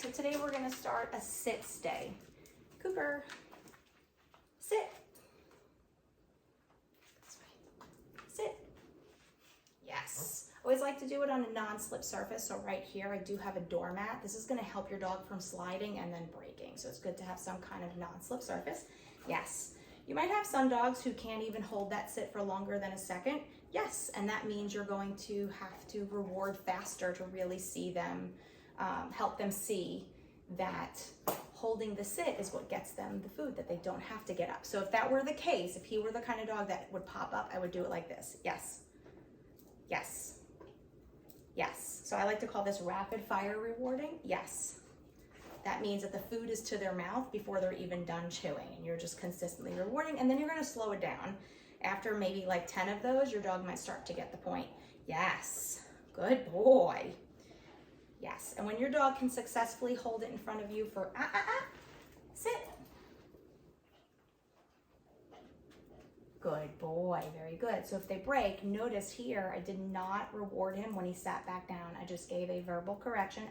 So today we're gonna start a sit stay. Cooper, sit. Sit. Yes. I always like to do it on a non-slip surface. So right here, I do have a doormat. This is gonna help your dog from sliding and then breaking. So it's good to have some kind of non-slip surface. Yes. You might have some dogs who can't even hold that sit for longer than a second. Yes, and that means you're going to have to reward faster to really see them, help them see that holding the sit is what gets them the food, that they don't have to get up. So if that were the case, if he were the kind of dog that would pop up, I would do it like this. Yes, yes, yes. So I like to call this rapid fire rewarding. Yes. That means that the food is to their mouth before they're even done chewing, and you're just consistently rewarding, and then you're gonna slow it down. After maybe like 10 of those, your dog might start to get the point. Yes, good boy. Yes, and when your dog can successfully hold it in front of you for sit. Good boy, very good. So if they break, notice here, I did not reward him when he sat back down. I just gave a verbal correction,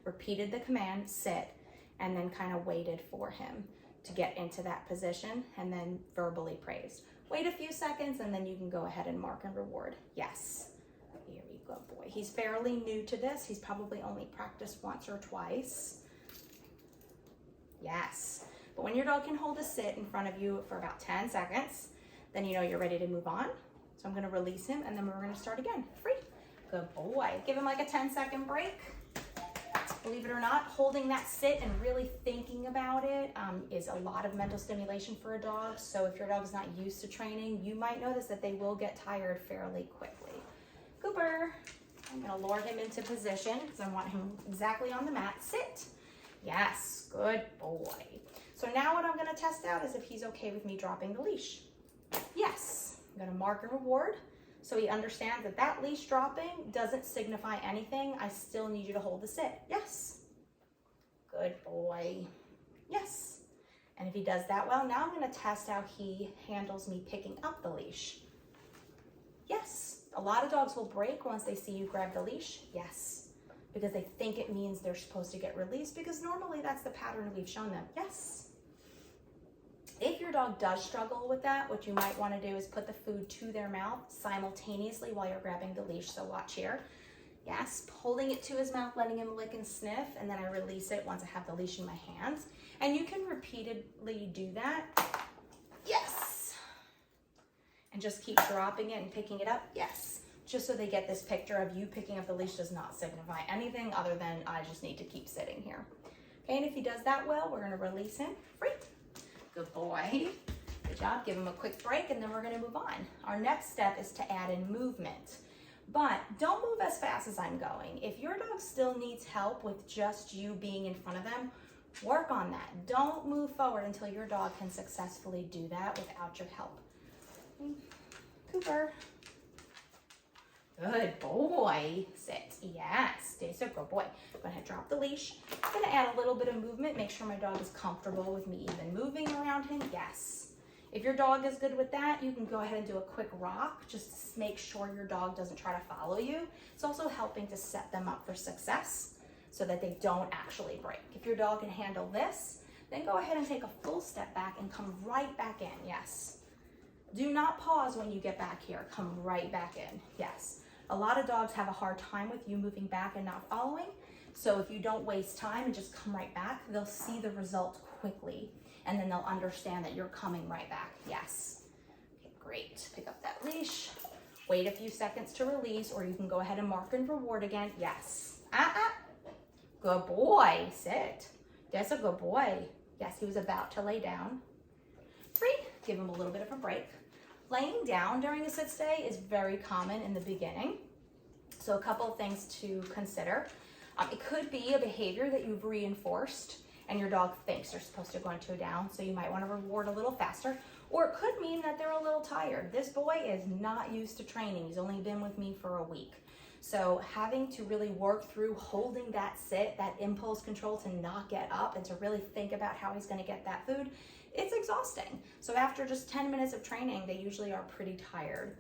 repeated the command, sit, and then kind of waited for him to get into that position and then verbally praised. Wait a few seconds and then you can go ahead and mark and reward. Yes, very good boy. He's fairly new to this. He's probably only practiced once or twice. Yes, but when your dog can hold a sit in front of you for about 10 seconds, then you know you're ready to move on. So I'm gonna release him and then we're gonna start again. Free, good boy. Give him like a 10-second break. Believe it or not, holding that sit and really thinking about it is a lot of mental stimulation for a dog. So if your dog's not used to training, you might notice that they will get tired fairly quickly. Cooper, I'm gonna lure him into position because I want him exactly on the mat. Sit. Yes, good boy. So now what I'm gonna test out is if he's okay with me dropping the leash. Yes, I'm gonna mark and reward. So he understands that that leash dropping doesn't signify anything. I still need you to hold the sit. Yes. Good boy. Yes. And if he does that well, now I'm going to test how he handles me picking up the leash. Yes. A lot of dogs will break once they see you grab the leash. Yes. Because they think it means they're supposed to get released, because normally that's the pattern we've shown them. Yes. If your dog does struggle with that, what you might want to do is put the food to their mouth simultaneously while you're grabbing the leash. So watch here. Yes, holding it to his mouth, letting him lick and sniff, and then I release it once I have the leash in my hands. And you can repeatedly do that. Yes. And just keep dropping it and picking it up. Yes. Just so they get this picture of you picking up the leash does not signify anything other than I just need to keep sitting here. Okay, and if he does that well, we're going to release him. Free. Good boy. Good job. Give him a quick break and then we're going to move on. Our next step is to add in movement. But don't move as fast as I'm going. If your dog still needs help with just you being in front of them, work on that. Don't move forward until your dog can successfully do that without your help. Cooper. Good boy. Sit. Yes. Stay so good boy. Go ahead, drop the leash. I'm going to add a little bit of movement. Make sure my dog is comfortable with me even moving around him. Yes. If your dog is good with that, you can go ahead and do a quick rock. Just make sure your dog doesn't try to follow you. It's also helping to set them up for success so that they don't actually break. If your dog can handle this, then go ahead and take a full step back and come right back in. Yes. Do not pause when you get back here. Come right back in. Yes. A lot of dogs have a hard time with you moving back and not following. So if you don't waste time and just come right back, they'll see the result quickly. And then they'll understand that you're coming right back. Yes. Okay, great. Pick up that leash. Wait a few seconds to release, or you can go ahead and mark and reward again. Yes. Good boy. Sit. That's a good boy. Yes, he was about to lay down. Free. Give him a little bit of a break. Laying down during a sit stay is very common in the beginning. So a couple of things to consider. It could be a behavior that you've reinforced and your dog thinks they're supposed to go into a down, so you might want to reward a little faster. Or it could mean that they're a little tired. This boy is not used to training. He's only been with me for a week. So having to really work through holding that sit, that impulse control to not get up and to really think about how he's going to get that food, it's exhausting. So after just 10 minutes of training, they usually are pretty tired.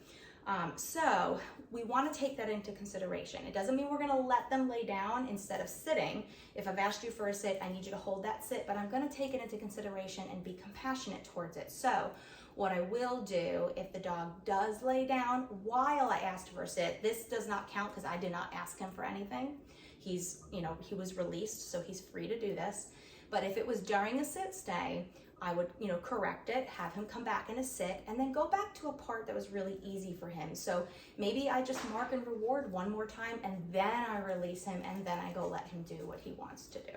So we want to take that into consideration. It doesn't mean we're going to let them lay down instead of sitting. If I've asked you for a sit, I need you to hold that sit, but I'm going to take it into consideration and be compassionate towards it. So what I will do, if the dog does lay down while I asked for a sit, this does not count because I did not ask him for anything. He's, he was released, so he's free to do this. But if it was during a sit stay, I would, correct it, have him come back in a sit, and then go back to a part that was really easy for him. So maybe I just mark and reward one more time, and then I release him, and then I go let him do what he wants to do.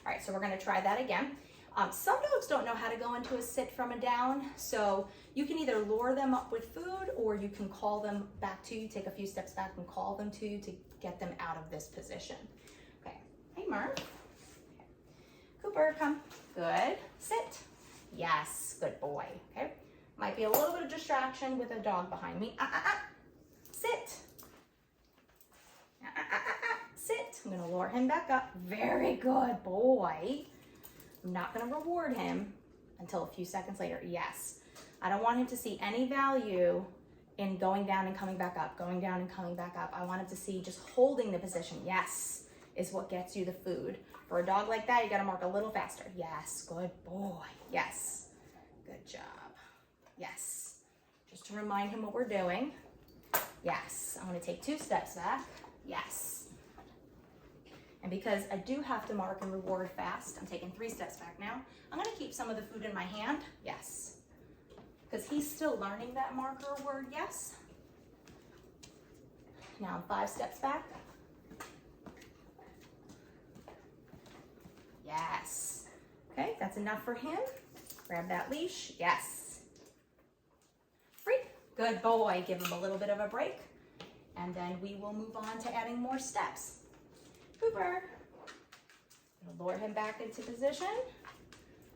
All right, so we're gonna try that again. Some dogs don't know how to go into a sit from a down, so you can either lure them up with food, or you can call them back to you, take a few steps back and call them to you to get them out of this position. Okay, hey Murph. Okay. Cooper, come. Good, sit. Yes, good boy, okay? Might be a little bit of distraction with a dog behind me. Sit. Sit. I'm gonna lure him back up. Very good boy. I'm not gonna reward him until a few seconds later. Yes. I don't want him to see any value in going down and coming back up, going down and coming back up. I want him to see just holding the position. Yes, is what gets you the food. For a dog like that, you gotta mark a little faster. Yes, good boy. Yes, good job. Yes, just to remind him what we're doing. Yes, I'm gonna take 2 steps back. Yes. And because I do have to mark and reward fast, I'm taking 3 steps back now. I'm gonna keep some of the food in my hand. Yes. Because he's still learning that marker word, yes. Now I'm 5 steps back. Yes. Okay, that's enough for him. Grab that leash. Yes. Free. Good boy. Give him a little bit of a break. And then we will move on to adding more steps. Cooper. Gonna lure him back into position.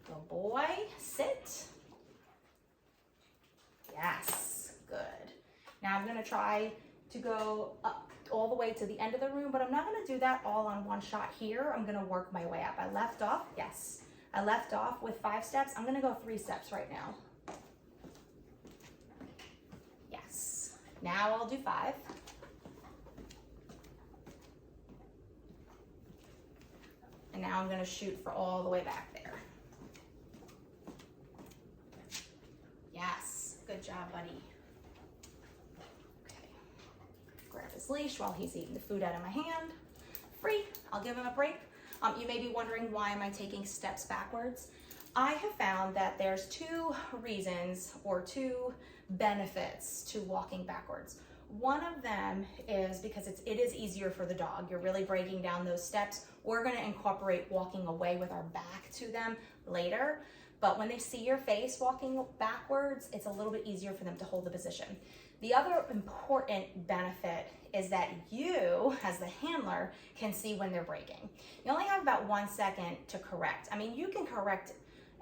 Good boy. Sit. Yes. Good. Now I'm gonna try to go up all the way to the end of the room, but I'm not gonna do that all on one shot here. I'm gonna work my way up. I left off, yes. I left off with 5 steps. I'm gonna go 3 steps right now. Yes. Now I'll do 5. And now I'm gonna shoot for all the way back there. Yes, good job, buddy. Grab his leash while he's eating the food out of my hand. Free, I'll give him a break. You may be wondering, why am I taking steps backwards? I have found that there's 2 reasons or 2 benefits to walking backwards. One of them is because it is easier for the dog. You're really breaking down those steps. We're gonna incorporate walking away with our back to them later. But when they see your face walking backwards, it's a little bit easier for them to hold the position. The other important benefit is that you, as the handler, can see when they're breaking. You only have about 1 second to correct. I mean, you can correct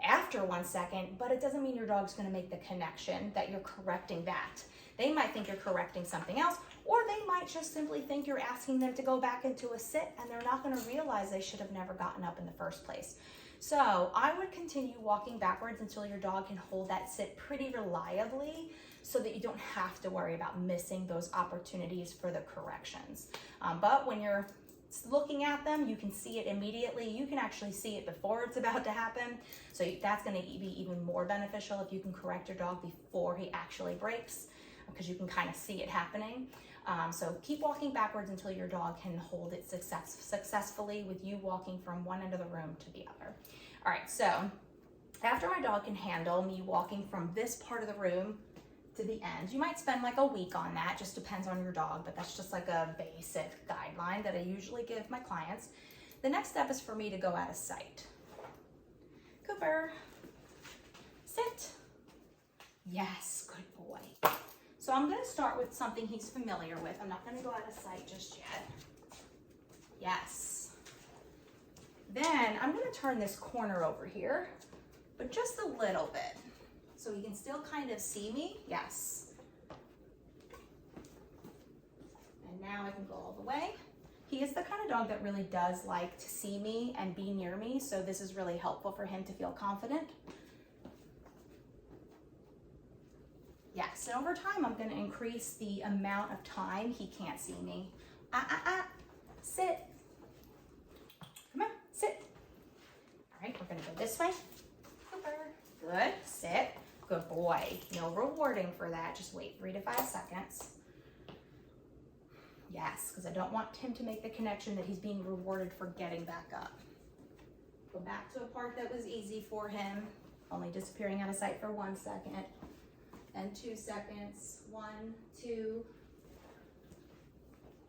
after 1 second, but it doesn't mean your dog's gonna make the connection that you're correcting that. They might think you're correcting something else, or they might just simply think you're asking them to go back into a sit, and they're not gonna realize they should have never gotten up in the first place. So I would continue walking backwards until your dog can hold that sit pretty reliably, so that you don't have to worry about missing those opportunities for the corrections. But when you're looking at them, you can see it immediately. You can actually see it before it's about to happen. So that's gonna be even more beneficial if you can correct your dog before he actually breaks, because you can kind of see it happening. So keep walking backwards until your dog can hold it successfully with you walking from one end of the room to the other. All right, so after my dog can handle me walking from this part of the room to the end, you might spend like a week on that, just depends on your dog, but that's just like a basic guideline that I usually give my clients. The next step is for me to go out of sight. Cooper, sit. Yes, good boy. So I'm gonna start with something he's familiar with. I'm not gonna go out of sight just yet. Yes. Then I'm gonna turn this corner over here, but just a little bit, so he can still kind of see me. Yes. And now I can go all the way. He is the kind of dog that really does like to see me and be near me, so this is really helpful for him to feel confident. Yes, and over time, I'm gonna increase the amount of time he can't see me. Sit. Come on, sit. All right, we're gonna go this way. Super. Good, sit. Good boy. No rewarding for that. Just wait 3 to 5 seconds. Yes, because I don't want him to make the connection that he's being rewarded for getting back up. Go back to a part that was easy for him, only disappearing out of sight for 1 second. And 2 seconds. 1, 2.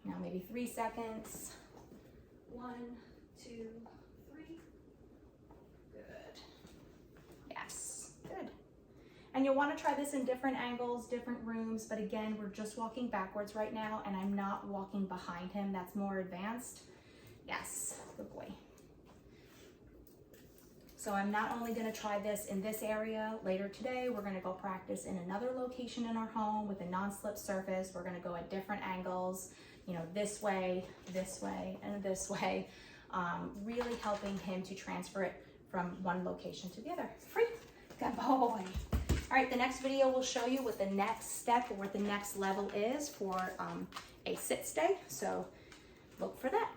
Now maybe 3 seconds. 1, 2, 3. Good. Yes, good. And you'll want to try this in different angles, different rooms, but again, we're just walking backwards right now, and I'm not walking behind him. That's more advanced. Yes, good boy. So I'm not only going to try this in this area later today, we're going to go practice in another location in our home with a non-slip surface. We're going to go at different angles, you know, this way, and this way, really helping him to transfer it from one location to the other. Free. Good boy. All right, the next video will show you what the next step or what the next level is for a sit stay. So look for that.